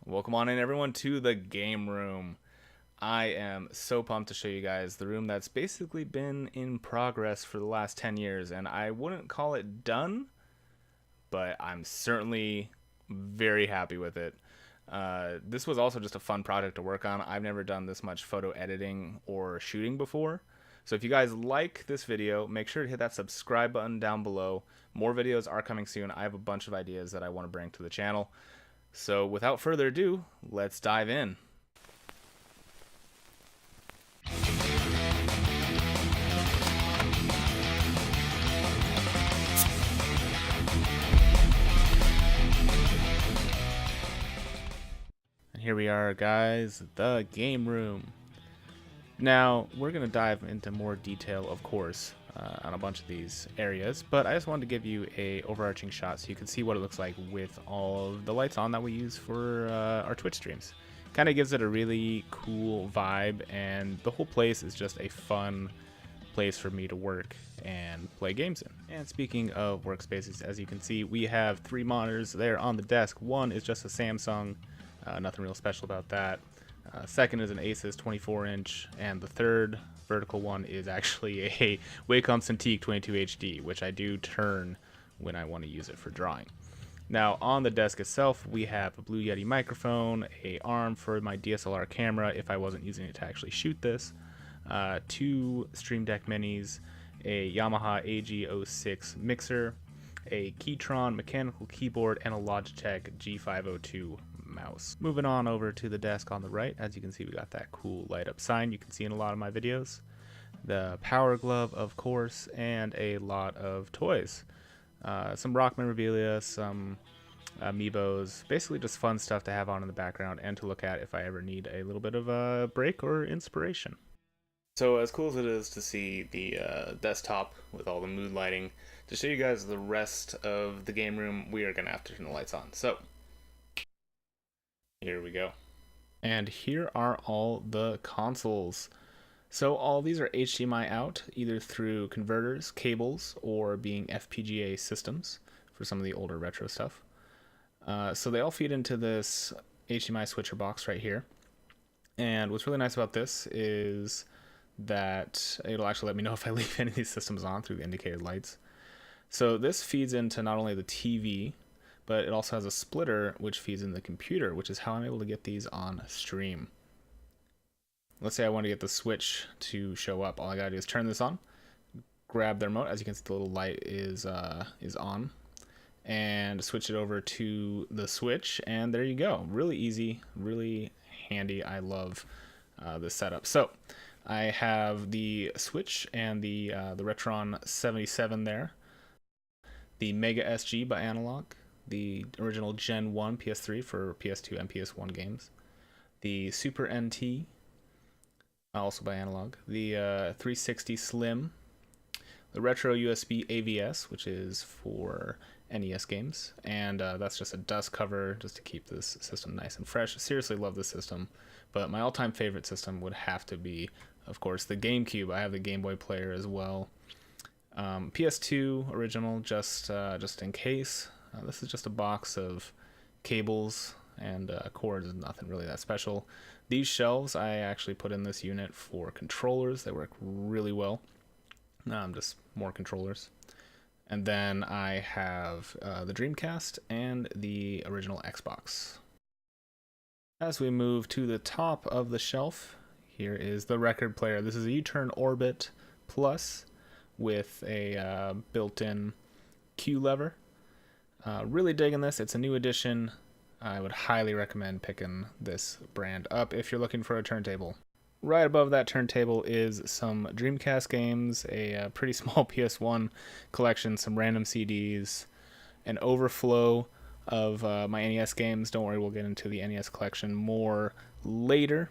Welcome on in, everyone, to the game room. I am so pumped to show you guys the room that's basically been in progress for the last 10 years, and I wouldn't call it done, but I'm certainly very happy with it. This was also just a fun project to work on. I've never done this much photo editing or shooting before. So if you guys like this video, make sure to hit that subscribe button down below. More videos are coming soon. I have a bunch of ideas that I want to bring to the channel. So without further ado, let's dive in. And here we are, guys, the game room. Now, we're going to dive into more detail, of course, on a bunch of these areas, but I just wanted to give you a overarching shot so you can see what it looks like with all of the lights on that we use for our Twitch streams. Kind of gives it a really cool vibe, and the whole place is just a fun place for me to work and play games in. And speaking of workspaces, as you can see, we have 3 monitors there on the desk. One is just a Samsung, nothing real special about that. Second is an Asus 24-inch, and the third vertical one is actually a Wacom Cintiq 22HD, which I do turn when I want to use it for drawing. Now, on the desk itself, we have a Blue Yeti microphone, a arm for my DSLR camera if I wasn't using it to actually shoot this, 2 Stream Deck Minis, a Yamaha AG06 mixer, a Keytron mechanical keyboard, and a Logitech G502 mouse. Moving on over to the desk on the right, as you can see, we got that cool light up sign you can see in a lot of my videos, the power glove, of course, and a lot of toys. Some rock memorabilia, some amiibos, basically just fun stuff to have on in the background and to look at if I ever need a little bit of a break or inspiration. So as cool as it is to see the desktop with all the mood lighting, to show you guys the rest of the game room, we are going to have to turn the lights on. So here we go. And here are all the consoles. So all these are HDMI out, either through converters, cables, or being FPGA systems for some of the older retro stuff. So they all feed into this HDMI switcher box right here. And what's really nice about this is that it'll actually let me know if I leave any of these systems on through the indicated lights. So this feeds into not only the TV, but it also has a splitter which feeds in the computer, which is how I'm able to get these on stream. Let's say I want to get the switch to show up. All I gotta do is turn this on, grab the remote. As you can see, the little light is on, and switch it over to the switch, and there you go. Really easy, really handy. I love this setup. So I have the switch and the Retron 77 there, the Mega SG by Analog, the original Gen 1 PS3 for PS2 and PS1 games, the Super NT, also by Analog, the 360 Slim, the Retro USB AVS, which is for NES games, and that's just a dust cover just to keep this system nice and fresh. Seriously love this system, but my all-time favorite system would have to be, of course, the GameCube. I have the Game Boy player as well. PS2 original, just in case. This is just a box of cables and cords, nothing really that special. These shelves I actually put in this unit for controllers. They work really well. Just more controllers. And then I have the Dreamcast and the original Xbox. As we move to the top of the shelf, here is the record player. This is a U-Turn Orbit Plus with a built-in Q lever. Really digging this. It's a new edition. I would highly recommend picking this brand up if you're looking for a turntable. Right above that turntable is some Dreamcast games, a pretty small PS1 collection, some random CDs, an overflow of my NES games. Don't worry, we'll get into the NES collection more later.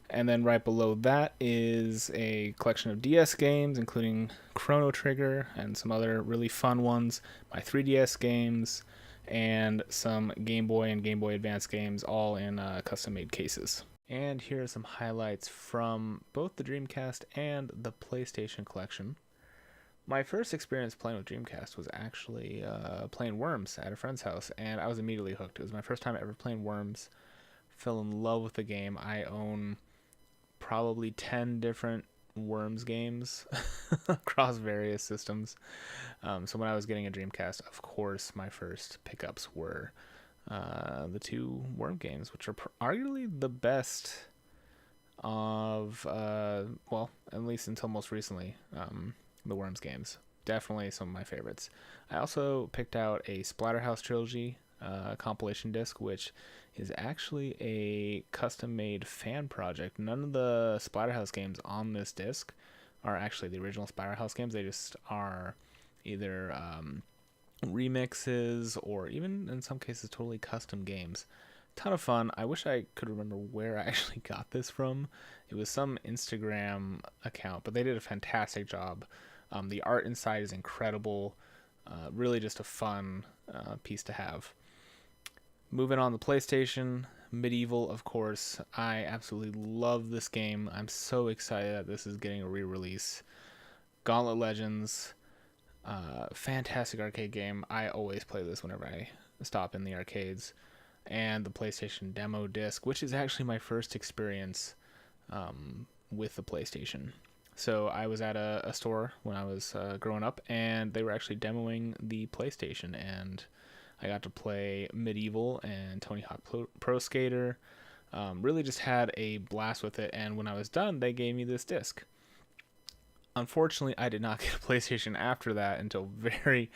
And then right below that is a collection of DS games, including Chrono Trigger and some other really fun ones, my 3DS games, and some Game Boy and Game Boy Advance games, all in custom-made cases. And here are some highlights from both the Dreamcast and the PlayStation collection. My first experience playing with Dreamcast was actually playing Worms at a friend's house, and I was immediately hooked. It was my first time ever playing Worms. Fell in love with the game. I own probably 10 different Worms games across various systems. So when I was getting a Dreamcast, of course, my first pickups were the two Worm games, which are arguably the best of, well, at least until most recently, the Worms games. Definitely some of my favorites. I also picked out a Splatterhouse trilogy compilation disc, which is actually a custom-made fan project. None of the Splatterhouse games on this disc are actually the original Splatterhouse games. They just are either remixes or even in some cases totally custom games. Ton of fun. I wish I could remember where I actually got this from. It was some Instagram account, but they did a fantastic job. The art inside is incredible. Really just a fun piece to have. Moving on to PlayStation, Medieval, of course. I absolutely love this game. I'm so excited that this is getting a re-release. Gauntlet Legends, fantastic arcade game. I always play this whenever I stop in the arcades. And the PlayStation demo disc, which is actually my first experience with the PlayStation. So I was at a store when I was growing up, and they were actually demoing the PlayStation, and I got to play Medieval and Tony Hawk Pro Skater. Really just had a blast with it, and when I was done, they gave me this disc. Unfortunately, I did not get a PlayStation after that until very,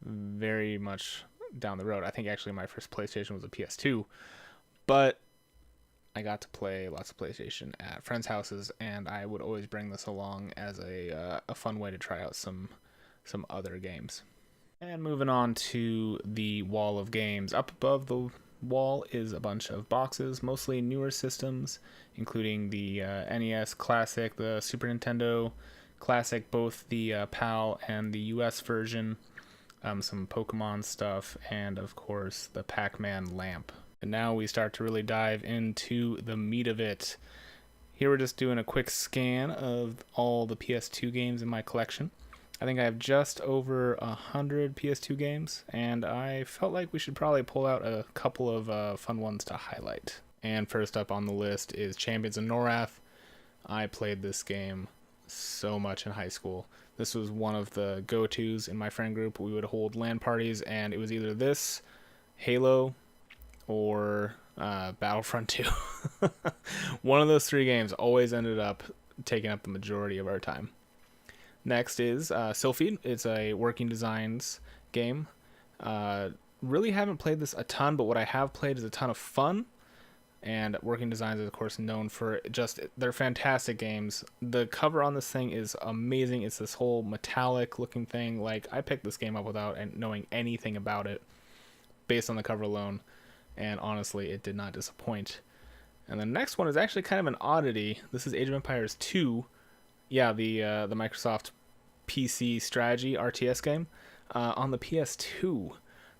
very much down the road. I think actually my first PlayStation was a PS2, but I got to play lots of PlayStation at friends' houses, and I would always bring this along as a fun way to try out some other games. And moving on to the wall of games. Up above the wall is a bunch of boxes, mostly newer systems, including the NES Classic, the Super Nintendo Classic, both the PAL and the US version, some Pokemon stuff, and of course the Pac-Man lamp. And now we start to really dive into the meat of it. Here we're just doing a quick scan of all the PS2 games in my collection. I think I have just over 100 PS2 games, and I felt like we should probably pull out a couple of fun ones to highlight. And first up on the list is Champions of Norath. I played this game so much in high school. This was one of the go-tos in my friend group. We would hold LAN parties, and it was either this, Halo, or Battlefront 2. One of those three games always ended up taking up the majority of our time. Next is Sylphid. It's a working designs game. Really haven't played this a ton, but what I have played is a ton of fun. And Working Designs is, of course, known for just, they're fantastic games. The cover on this thing is amazing. It's this whole metallic looking thing. Like, I picked this game up without knowing anything about it based on the cover alone. And honestly, it did not disappoint. And the next one is actually kind of an oddity. This is Age of Empires 2. Yeah, the Microsoft PC strategy RTS game on the PS2.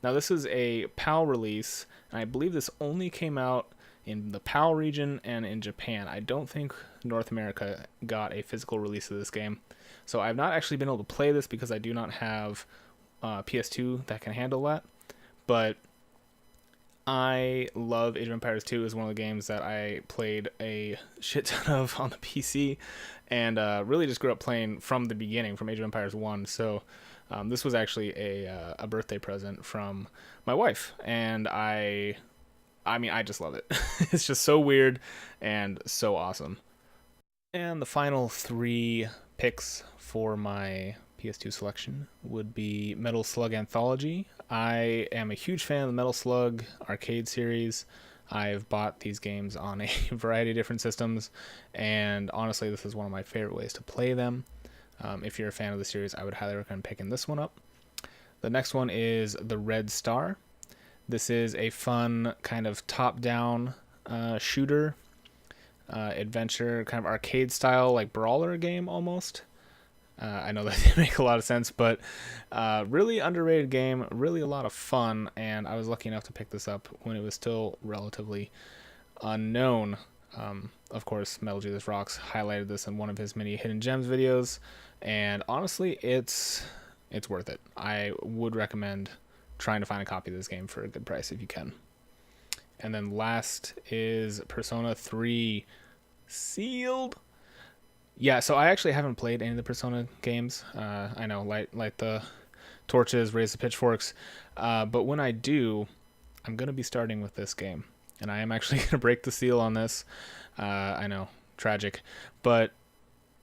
Now, this is a PAL release, and I believe this only came out in the PAL region and in Japan. I don't think North America got a physical release of this game. So I've not actually been able to play this because I do not have PS2 that can handle that. But I love Age of Empires 2. Is one of the games that I played a shit ton of on the PC, and really just grew up playing from the beginning, from Age of Empires 1. So this was actually a birthday present from my wife, and I mean, I just love it. It's just so weird and so awesome. And the final three picks for my PS2 selection would be Metal Slug Anthology. I am a huge fan of the Metal Slug arcade series. I've bought these games on a variety of different systems, and honestly, this is one of my favorite ways to play them. If you're a fan of the series, I would highly recommend picking this one up. The next one is The Red Star. This is a fun kind of top-down shooter, adventure, kind of arcade style, like brawler game almost. I know that didn't make a lot of sense, but really underrated game, really a lot of fun, and I was lucky enough to pick this up when it was still relatively unknown. Of course, Metal Jesus Rocks highlighted this in one of his many hidden gems videos, and honestly, it's worth it. I would recommend trying to find a copy of this game for a good price if you can. And then last is Persona 3 Sealed. Yeah, so I actually haven't played any of the Persona games. I know, light the torches, raise the pitchforks. But when I do, I'm going to be starting with this game. And I am actually going to break the seal on this. I know, tragic. But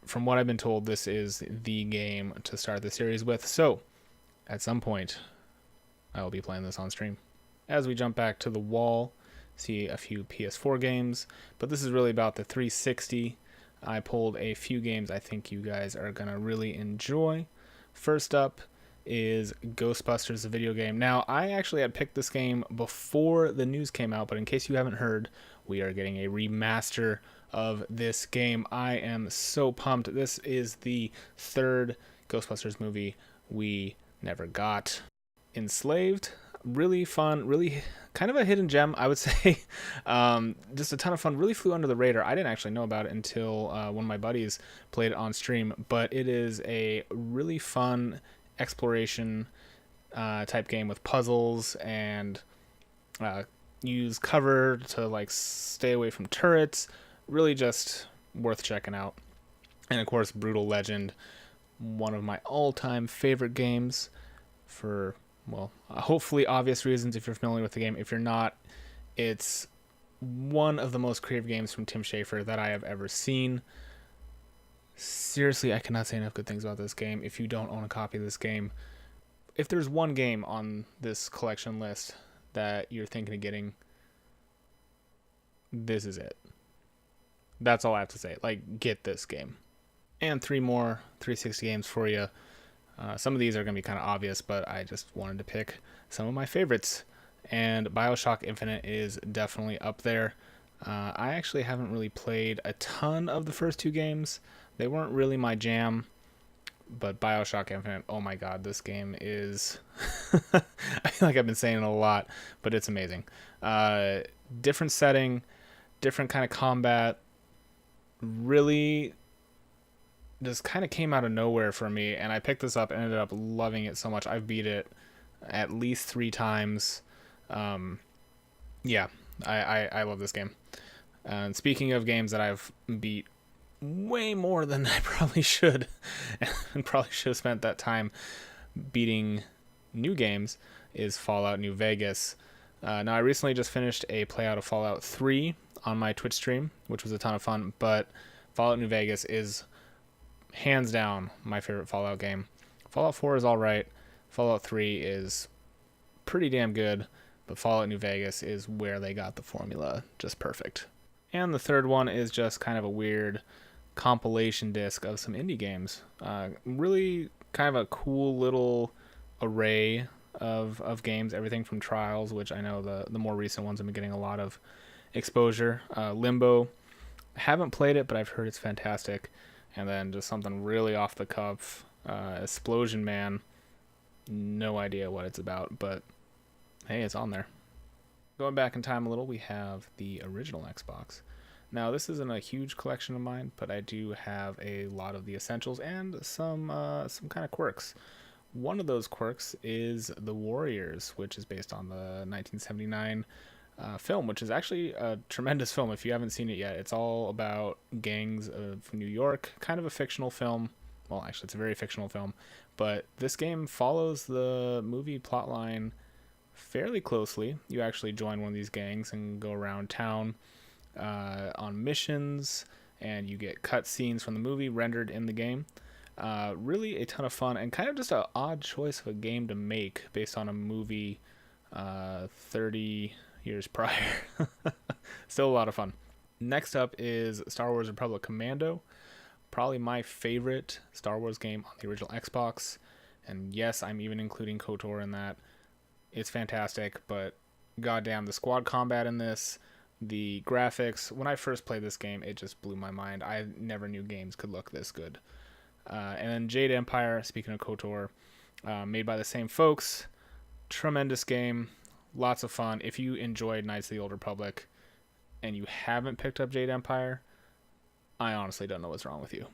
from what I've been told, this is the game to start the series with. So, at some point, I will be playing this on stream. As we jump back to the wall, see a few PS4 games. But this is really about the 360. I pulled a few games I think you guys are going to really enjoy. First up is Ghostbusters, the video game. Now, I actually had picked this game before the news came out, but in case you haven't heard, we are getting a remaster of this game. I am so pumped. This is the third Ghostbusters movie we never got. Enslaved, really fun, really kind of a hidden gem, I would say. Just a ton of fun, really flew under the radar. I didn't actually know about it until one of my buddies played it on stream, but it is a really fun exploration type game with puzzles, and use cover to like stay away from turrets. Really just worth checking out. And of course, Brutal Legend, one of my all-time favorite games for, well, hopefully obvious reasons if you're familiar with the game. If you're not, it's one of the most creative games from Tim Schafer that I have ever seen. Seriously, I cannot say enough good things about this game. If you don't own a copy of this game, if there's one game on this collection list that you're thinking of getting, this is it. That's all I have to say. Like, get this game. And 3 more 360 games for you. Some of these are going to be kind of obvious, but I just wanted to pick some of my favorites. And BioShock Infinite is definitely up there. I actually haven't really played a ton of the first 2 games. They weren't really my jam, but BioShock Infinite, oh my god, this game is... I feel like I've been saying it a lot, but it's amazing. Different setting, different kind of combat, really just kind of came out of nowhere for me, and I picked this up and ended up loving it so much. I've beat it at least 3 times. Yeah, I love this game. And speaking of games that I've beat way more than I probably should, and probably should have spent that time beating new games, is Fallout New Vegas. Now, I recently just finished a playout of Fallout 3 on my Twitch stream, which was a ton of fun, but Fallout New Vegas is hands down my favorite Fallout game. Fallout 4 is alright, Fallout 3 is pretty damn good, but Fallout New Vegas is where they got the formula just perfect. And the third one is just kind of a weird compilation disc of some indie games. Really kind of a cool little array of games, everything from Trials, which I know the more recent ones have been getting a lot of exposure. Limbo, haven't played it, but I've heard it's fantastic. And then just something really off the cuff, Explosion Man. No idea what it's about, but hey, it's on there. Going back in time a little, we have the original Xbox. Now, this isn't a huge collection of mine, but I do have a lot of the essentials and some kind of quirks. One of those quirks is The Warriors, which is based on the 1979 film, which is actually a tremendous film if you haven't seen it yet. It's all about gangs of New York, kind of a fictional film. Well, actually, it's a very fictional film, but this game follows the movie plotline fairly closely. You actually join one of these gangs and go around town on missions, and you get cutscenes from the movie rendered in the game. Really a ton of fun, and kind of just an odd choice of a game to make based on a movie 30 years prior. Still a lot of fun. Next up is Star Wars Republic Commando. Probably my favorite Star Wars game on the original Xbox. And yes, I'm even including KOTOR in that. It's fantastic, but goddamn, the squad combat in this, the graphics, when I first played this game, it just blew my mind. I never knew games could look this good. And then Jade Empire, speaking of KOTOR, made by the same folks. Tremendous game. Lots of fun. If you enjoyed Knights of the Old Republic, and you haven't picked up Jade Empire, I honestly don't know what's wrong with you.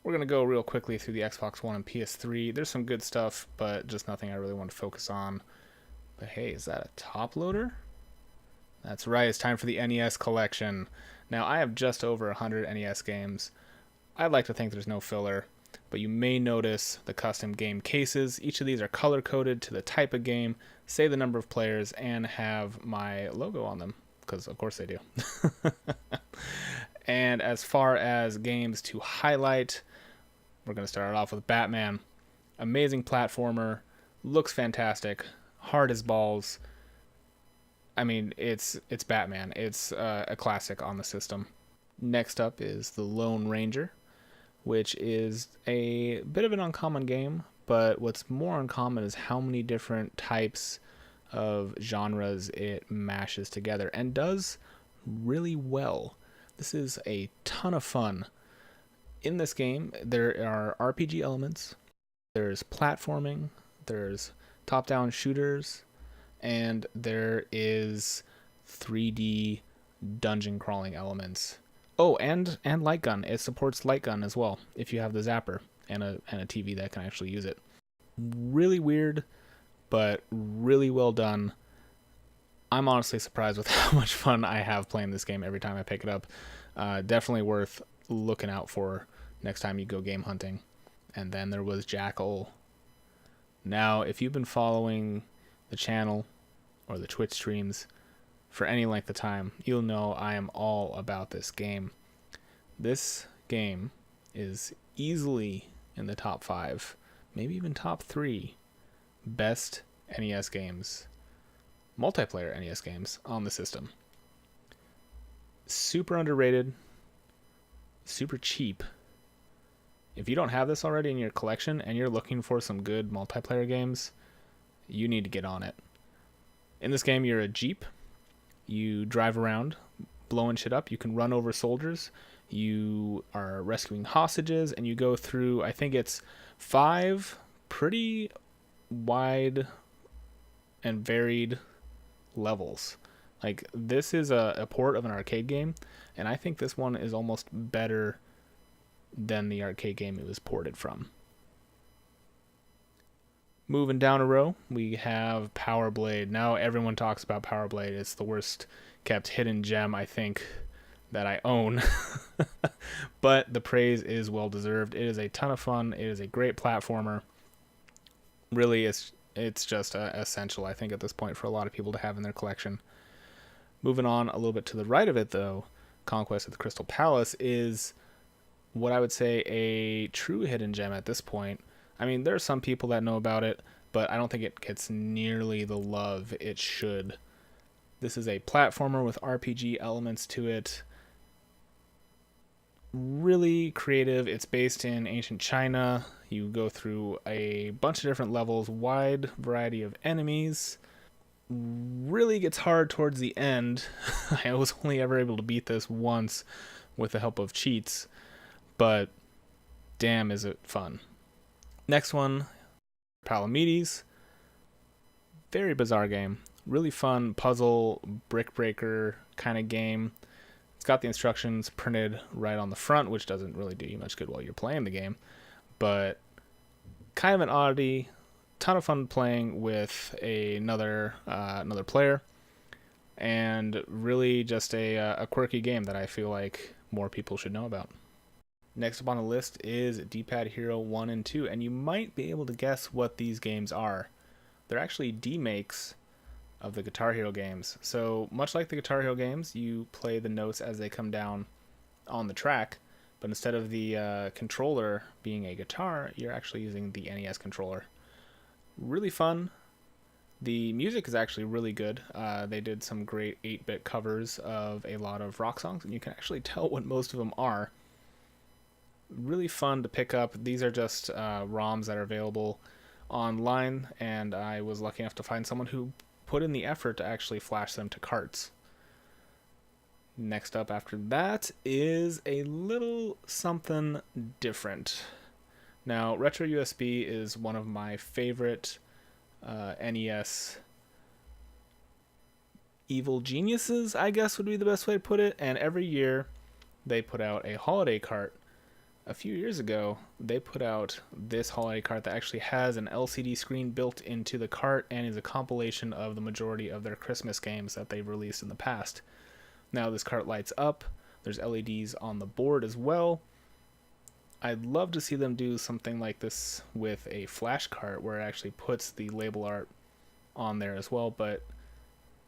We're going to go real quickly through the Xbox One and PS3. There's some good stuff, but just nothing I really want to focus on. But hey, is that a top loader? That's right, it's time for the NES collection. Now, I have just over 100 NES games. I'd like to think there's no filler, but you may notice the custom game cases. Each of these are color-coded to the type of game, say the number of players, and have my logo on them, because of course they do. And as far as games to highlight, we're going to start it off with Batman. Amazing platformer, looks fantastic, hard as balls. I mean, it's Batman. It's a classic on the system. Next up is The Lone Ranger, which is a bit of an uncommon game, but what's more uncommon is how many different types of genres it mashes together and does really well. This is a ton of fun. In this game, there are RPG elements, there's platforming, there's top-down shooters, and there is 3D dungeon crawling elements. Oh, and light gun. It supports light gun as well if you have the zapper and a TV that can actually use it. Really weird, but really well done. I'm honestly surprised with how much fun I have playing this game every time I pick it up. Definitely worth looking out for next time you go game hunting. And then there was Jackal. Now, if you've been following the channel or the Twitch streams for any length of time, you'll know I am all about this game. This game is easily in the top 5, maybe even top 3 best NES games, multiplayer NES games on the system. Super underrated, super cheap. If you don't have this already in your collection and you're looking for some good multiplayer games, you need to get on it. In this game, you're a Jeep. You drive around, blowing shit up. You can run over soldiers. You are rescuing hostages, and you go through, I think it's 5 pretty wide and varied levels. Like, this is a port of an arcade game, and I think this one is almost better than the arcade game it was ported from. Moving down a row, we have Power Blade. Now everyone talks about Power Blade. It's the worst kept hidden gem, I think, that I own. But the praise is well deserved. It is a ton of fun. It is a great platformer. Really, it's just essential, I think, at this point for a lot of people to have in their collection. Moving on a little bit to the right of it, though, Conquest of the Crystal Palace is what I would say a true hidden gem at this point. I mean, there are some people that know about it, but I don't think it gets nearly the love it should. This is a platformer with RPG elements to it. Really creative. It's based in ancient China. You go through a bunch of different levels, wide variety of enemies. Really gets hard towards the end. I was only ever able to beat this once with the help of cheats, but damn is it fun. Next one, Palamedes. Very bizarre game. Really fun puzzle, brick breaker kind of game. It's got the instructions printed right on the front, which doesn't really do you much good while you're playing the game. But kind of an oddity. Ton of fun playing with another player. And really just a quirky game that I feel like more people should know about. Next up on the list is D-Pad Hero 1 and 2, and you might be able to guess what these games are. They're actually demakes of the Guitar Hero games. So much like the Guitar Hero games, you play the notes as they come down on the track, but instead of the controller being a guitar, you're actually using the NES controller. Really fun. The music is actually really good. They did some great 8-bit covers of a lot of rock songs, and you can actually tell what most of them are. Really fun to pick up. These are just ROMs that are available online, and I was lucky enough to find someone who put in the effort to actually flash them to carts. Next up after that is a little something different. Now, Retro USB is one of my favorite NES evil geniuses, I guess would be the best way to put it. And every year they put out a holiday cart. A few years ago, they put out this holiday cart that actually has an LCD screen built into the cart and is a compilation of the majority of their Christmas games that they've released in the past. Now this cart lights up. There's LEDs on the board as well. I'd love to see them do something like this with a flash cart where it actually puts the label art on there as well, but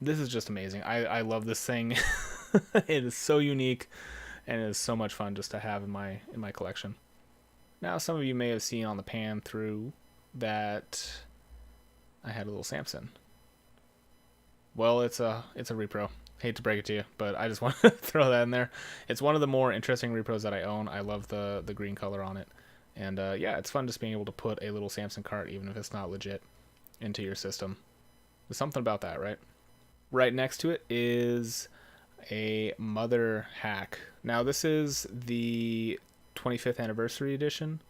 this is just amazing. I love this thing. It is so unique, and it is so much fun just to have in my collection. Now, some of you may have seen on the pan through that I had a little Samson. Well, it's a repro. Hate to break it to you, but I just want to throw that in there. It's one of the more interesting repros that I own. I love the green color on it, and yeah, it's fun just being able to put a little Samson cart, even if it's not legit, into your system. There's something about that, right? Right next to it is a Mother hack. Now this is the 25th anniversary edition.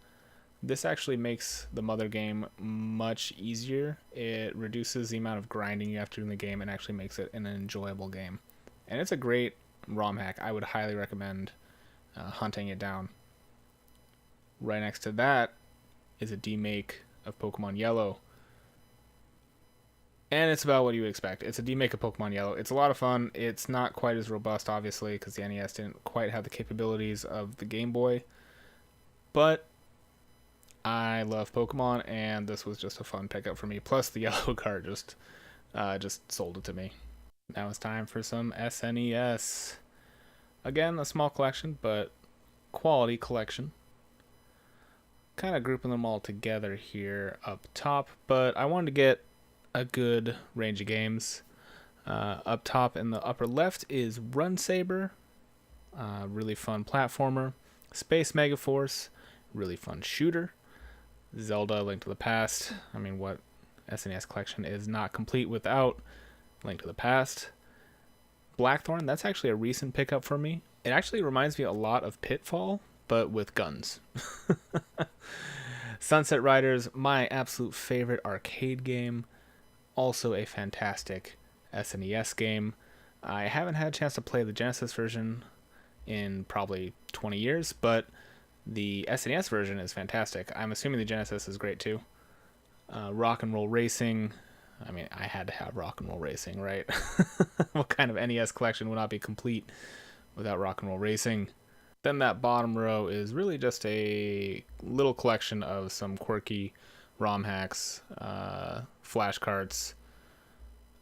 This actually makes the Mother game much easier. It reduces the amount of grinding you have to do in the game and actually makes it an enjoyable game. And it's a great ROM hack. I would highly recommend hunting it down. Right next to that is a demake of Pokemon Yellow. And it's about what you would expect. It's a demake of Pokemon Yellow. It's a lot of fun. It's not quite as robust, obviously, because the NES didn't quite have the capabilities of the Game Boy. But I love Pokemon, and this was just a fun pickup for me. Plus, the yellow card just sold it to me. Now it's time for some SNES. Again, a small collection, but quality collection. Kind of grouping them all together here up top, but I wanted to get a good range of games. Up top in the upper left is Run Saber, really fun platformer. Space Megaforce, really fun shooter. Zelda: Link to the Past. I mean, what SNES collection is not complete without Link to the Past? Blackthorn, that's actually a recent pickup for me. It actually reminds me a lot of Pitfall, but with guns. Sunset Riders, my absolute favorite arcade game. Also a fantastic SNES game. I haven't had a chance to play the Genesis version in probably 20 years, but the SNES version is fantastic. I'm assuming the Genesis is great too. Rock and Roll Racing. I mean, I had to have Rock and Roll Racing, right? What kind of NES collection would not be complete without Rock and Roll Racing? Then that bottom row is really just a little collection of some quirky ROM hacks, flash carts,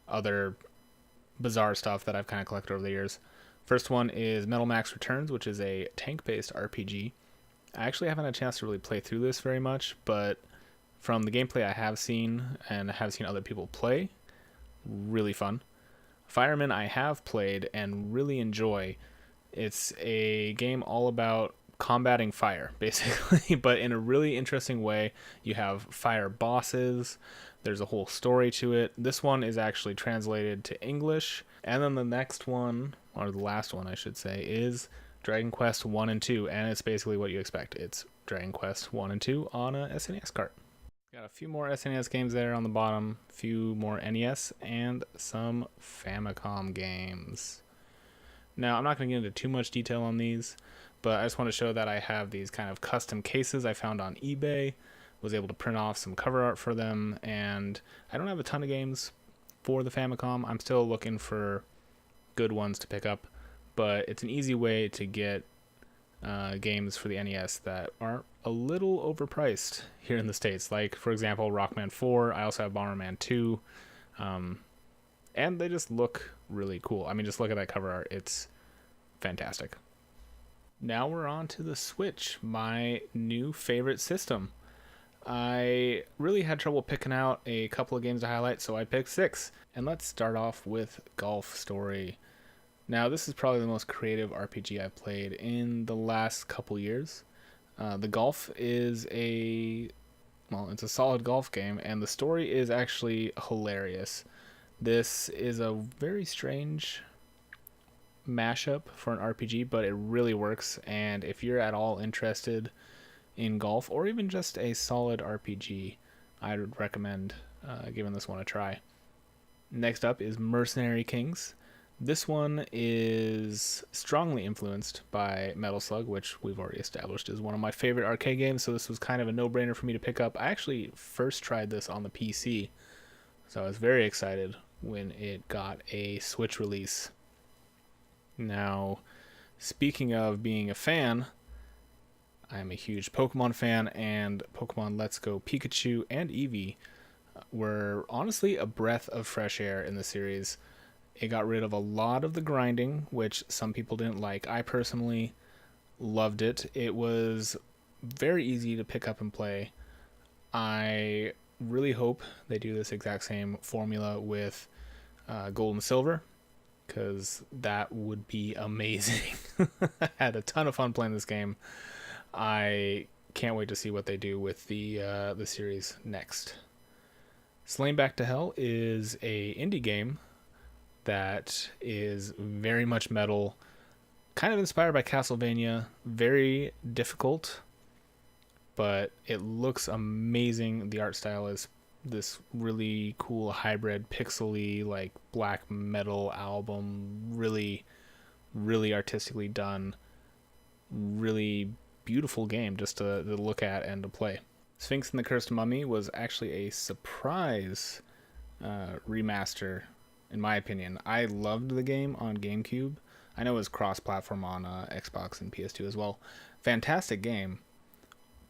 other bizarre stuff that I've kind of collected over the years. First one is Metal Max Returns, which is a tank-based RPG. I actually haven't had a chance to really play through this very much, but from the gameplay I have seen, and I have seen other people play, really fun. Fireman I have played and really enjoy. It's a game all about combating fire, basically, but in a really interesting way. You have fire bosses. There's a whole story to it. This one is actually translated to English. And then the next one, or the last one I should say, is Dragon Quest 1 and 2, and it's basically what you expect. It's Dragon Quest 1 and 2 on a SNES cart. Got a few more SNES games there on the bottom, a few more NES, and some Famicom games. Now, I'm not going to get into too much detail on these, but I just want to show that I have these kind of custom cases I found on eBay, was able to print off some cover art for them, and I don't have a ton of games for the Famicom. I'm still looking for good ones to pick up, but it's an easy way to get games for the NES that aren't a little overpriced here in the States. Like, for example, Rockman 4. I also have Bomberman 2. And they just look really cool. I mean, just look at that cover art. It's fantastic. Now we're on to the Switch, my new favorite system. I really had trouble picking out a couple of games to highlight, so I picked 6. And let's start off with Golf Story. Now, this is probably the most creative RPG I've played in the last couple years. The golf is it's a solid golf game, and the story is actually hilarious. This is a very strange mashup for an RPG, but it really works, and if you're at all interested in golf, or even just a solid RPG, I would recommend giving this one a try. Next up is Mercenary Kings. This one is strongly influenced by Metal Slug, which we've already established is one of my favorite arcade games, so this was kind of a no-brainer for me to pick up. I actually first tried this on the PC, so I was very excited when it got a Switch release. Now, speaking of being a fan, I am a huge Pokemon fan, and Pokemon Let's Go Pikachu and Eevee were honestly a breath of fresh air in the series. It got rid of a lot of the grinding, which some people didn't like. I personally loved it. It was very easy to pick up and play. I really hope they do this exact same formula with Gold and Silver, because that would be amazing. I had a ton of fun playing this game. I can't wait to see what they do with the series next. Slain Back to Hell is a indie game that is very much metal, kind of inspired by Castlevania, very difficult, but it looks amazing. The art style is this really cool hybrid pixely like black metal album, really artistically done, really beautiful game just to look at and to play. Sphinx and the Cursed Mummy was actually a surprise remaster, in my opinion. I loved the game on GameCube. I know it was cross-platform on Xbox and PS2 as well. Fantastic game,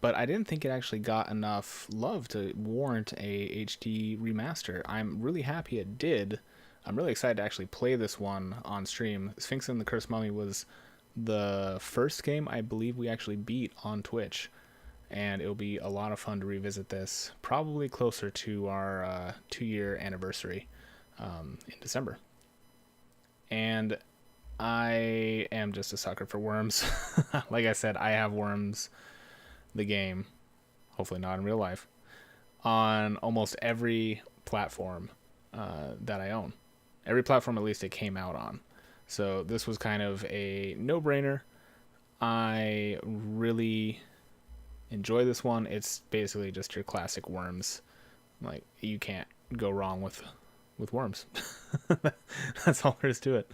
but I didn't think it actually got enough love to warrant a HD remaster. I'm really happy it did. I'm really excited to actually play this one on stream. Sphinx and the Cursed Mummy was the first game I believe we actually beat on Twitch, and it'll be a lot of fun to revisit this, probably closer to our 2-year anniversary in December. And I am just a sucker for Worms. Like I said, I have Worms, the game, hopefully not in real life, on almost every platform that I own. Every platform at least it came out on. So this was kind of a no-brainer. I really enjoy this one. It's basically just your classic Worms. Like, you can't go wrong with Worms. That's all there is to it.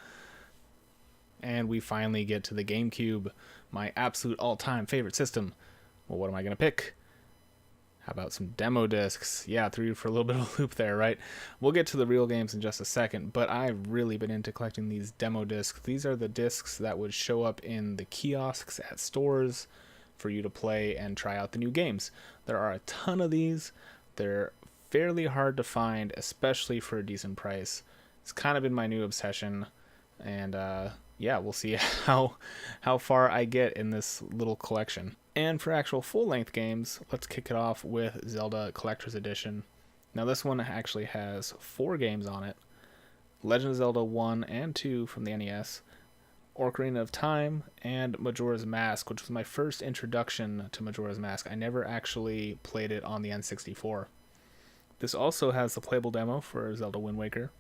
And we finally get to the GameCube, my absolute all-time favorite system. Well, what am I going to pick? How about some demo discs? Yeah, threw you for a little bit of a loop there, right? We'll get to the real games in just a second, but I've really been into collecting these demo discs. These are the discs that would show up in the kiosks at stores for you to play and try out the new games. There are a ton of these. They're fairly hard to find, especially for a decent price. It's kind of been my new obsession, and yeah, we'll see how far I get in this little collection. And for actual full-length games, let's kick it off with Zelda Collector's Edition. Now this one actually has 4 games on it. Legend of Zelda 1 and 2 from the NES, Ocarina of Time, and Majora's Mask, which was my first introduction to Majora's Mask. I never actually played it on the N64. This also has the playable demo for Zelda Wind Waker.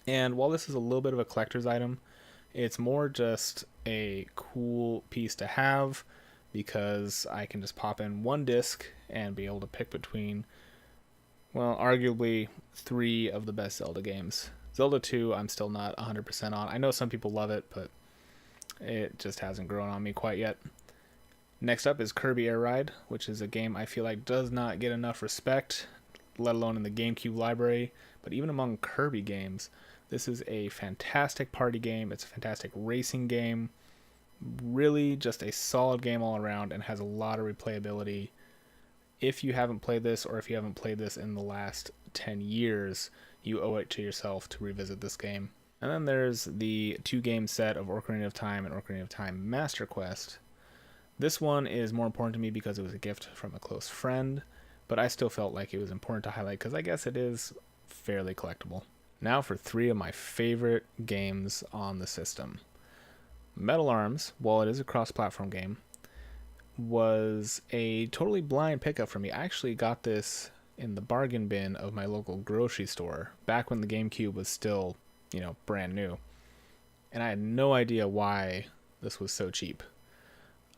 And while this is a little bit of a collector's item, it's more just a cool piece to have, because I can just pop in one disc and be able to pick between, well, arguably 3 of the best Zelda games. Zelda 2, I'm still not 100% on. I know some people love it, but it just hasn't grown on me quite yet. Next up is Kirby Air Ride, which is a game I feel like does not get enough respect, let alone in the GameCube library, but even among Kirby games. This is a fantastic party game. It's a fantastic racing game. Really just a solid game all around, and has a lot of replayability. If you haven't played this, or if you haven't played this in the last 10 years, you owe it to yourself to revisit this game. And then there's the 2-game set of Ocarina of Time and Ocarina of Time Master Quest. This one is more important to me because it was a gift from a close friend, but I still felt like it was important to highlight because I guess it is fairly collectible. Now for 3 of my favorite games on the system. Metal Arms, while it is a cross-platform game, was a totally blind pickup for me. I actually got this in the bargain bin of my local grocery store back when the GameCube was still, brand new. And I had no idea why this was so cheap.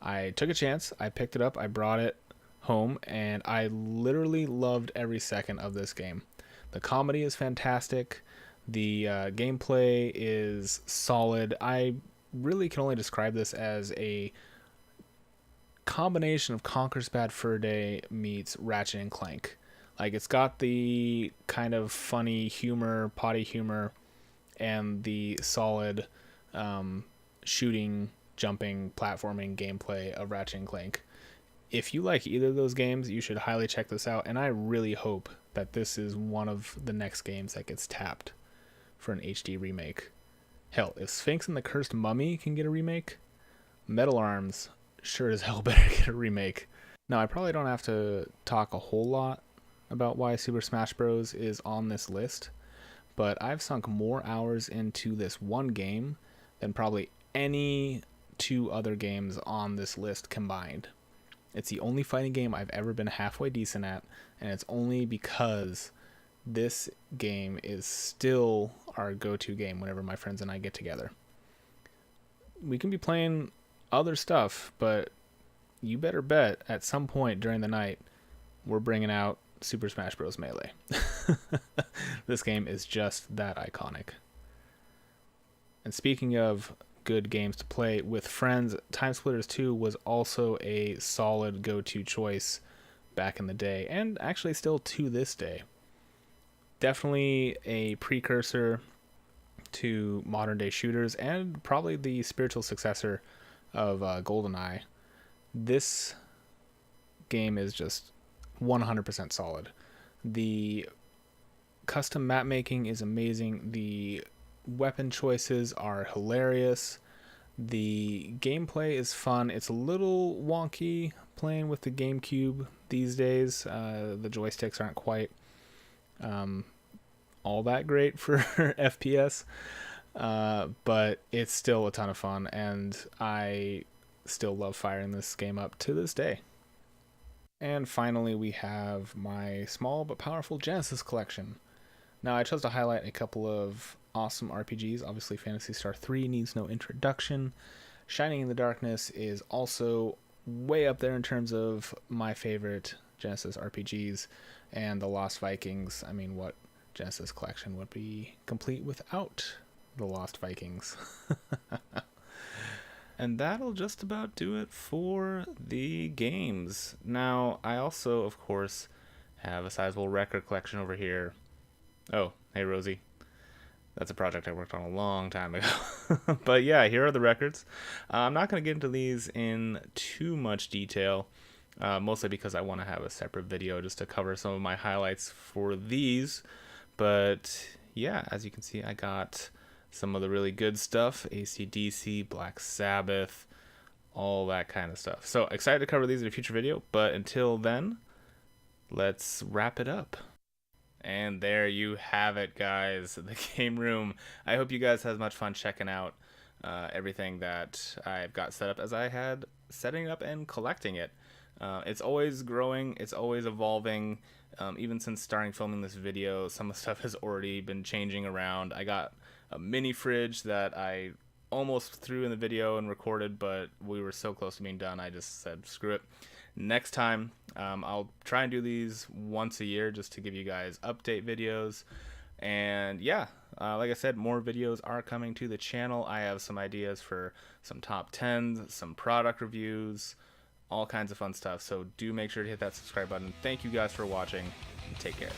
I took a chance, I picked it up, I brought it home, and I literally loved every second of this game. The comedy is fantastic. The gameplay is solid. I really can only describe this as a combination of Conker's Bad Fur Day meets Ratchet and Clank. Like, it's got the kind of funny humor, potty humor, and the solid shooting, jumping, platforming gameplay of Ratchet and Clank. If you like either of those games, you should highly check this out, and I really hope that this is one of the next games that gets tapped for an HD remake. Hell, if Sphinx and the Cursed Mummy can get a remake, Metal Arms sure as hell better get a remake. Now, I probably don't have to talk a whole lot about why Super Smash Bros. Is on this list, but I've sunk more hours into this one game than probably any two other games on this list combined. It's the only fighting game I've ever been halfway decent at, and it's only because this game is still our go-to game whenever my friends and I get together. We can be playing other stuff, but you better bet at some point during the night we're bringing out Super Smash Bros. Melee. This game is just that iconic. And speaking of good games to play with friends, Time Splitters 2 was also a solid go-to choice back in the day, and actually still to this day. Definitely a precursor to modern day shooters, and probably the spiritual successor of GoldenEye. This game is just 100% solid. The custom map making is amazing. The weapon choices are hilarious. The gameplay is fun. It's a little wonky playing with the GameCube these days. The joysticks aren't quite all that great for FPS, but it's still a ton of fun, and I still love firing this game up to this day. And finally, we have my small but powerful Genesis collection. Now, I chose to highlight a couple of awesome RPGs. Obviously, Phantasy Star 3 needs no introduction. Shining in the Darkness is also way up there in terms of my favorite Genesis RPGs. And The Lost Vikings, I mean, what Genesis collection would be complete without The Lost Vikings? And that'll just about do it for the games. Now, I also, of course, have a sizable record collection over here. Oh, hey, Rosie. That's a project I worked on a long time ago. But yeah, here are the records. I'm not going to get into these in too much detail, mostly because I want to have a separate video just to cover some of my highlights for these. But yeah, as you can see, I got some of the really good stuff, AC/DC, Black Sabbath, all that kind of stuff. So excited to cover these in a future video, but until then, let's wrap it up. And there you have it, guys, the game room. I hope you guys had as much fun checking out everything that I've got set up as I had setting up and collecting it. It's always growing, it's always evolving. Even since starting filming this video, some of the stuff has already been changing around. I got a mini fridge that I almost threw in the video and recorded, but we were so close to being done, I just said screw it. Next time, I'll try and do these once a year just to give you guys update videos. And yeah, like I said, more videos are coming to the channel. I have some ideas for some top 10s, some product reviews, all kinds of fun stuff. So do make sure to hit that subscribe button. Thank you guys for watching, and take care.